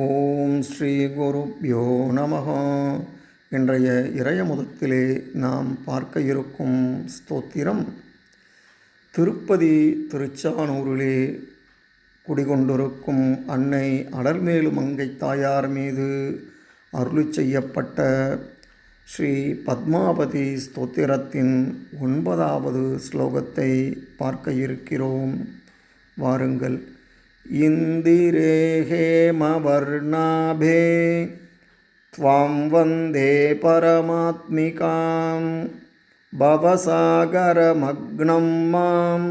ஓம் ஸ்ரீ குருப்யோ நமஹ. இன்றைய இறையமுதத்திலே நாம் பார்க்க இருக்கும் ஸ்தோத்திரம் திருப்பதி திருச்சானூரிலே குடிகொண்டிருக்கும் அன்னை அலர்மேலு மங்கை தாயார் மீது அருளி செய்யப்பட்ட ஸ்ரீ பத்மாவதி ஸ்தோத்திரத்தின் 9வது ஸ்லோகத்தை பார்க்க இருக்கிறோம். வாருங்கள். இந்திரே ஹேமவர்ணாபே த்வாம் வந்தே பரமாத்மிகாம் பவசாகரமக்னம் மாம்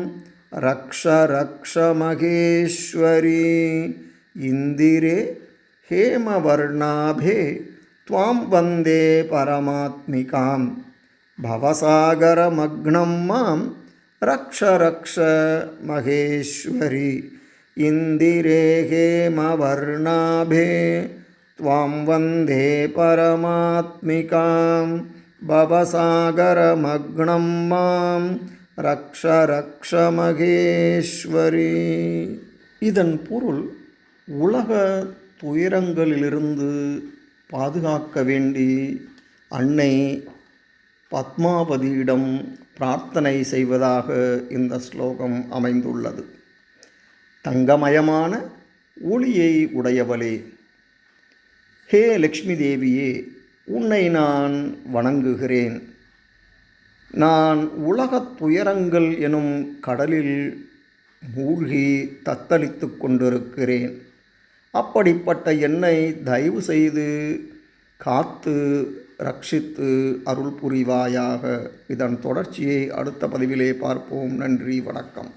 ரக்ஷ ரக்ஷ மகேஸ்வரி. இந்திரே ஹேமவர்ணாபே த்வாம் வந்தே பரமாத்மிகாம் பவசாகரமக்னம் மாம் ரக்ஷ ரக்ஷ மகேஸ்வரி. இந்திரே ஹேமவர்ணாபே த்வாம் வந்தே பரமாத்மிகாம் பவசாகரமக்னம் மாம் ரக்ஷ ரக்ஷ மகேஸ்வரி. இதன் பொருள், உலக துயரங்களிலிருந்து பாதுகாக்க வேண்டி அன்னை பத்மாவதியிடம் பிரார்த்தனை செய்வதாக இந்த ஸ்லோகம் அமைந்துள்ளது. தங்கமயமான ஒளியை உடையவளே, ஹே லக்ஷ்மி தேவியே, உன்னை நான் வணங்குகிறேன். நான் உலகத் துயரங்கள் எனும் கடலில் மூழ்கி தத்தளித்து கொண்டிருக்கிறேன். அப்படிப்பட்ட என்னை தயவு செய்து காத்து ரட்சித்து அருள் புரிவாயாக. இதன் தொடர்ச்சியை அடுத்த பதிவிலே பார்ப்போம். நன்றி, வணக்கம்.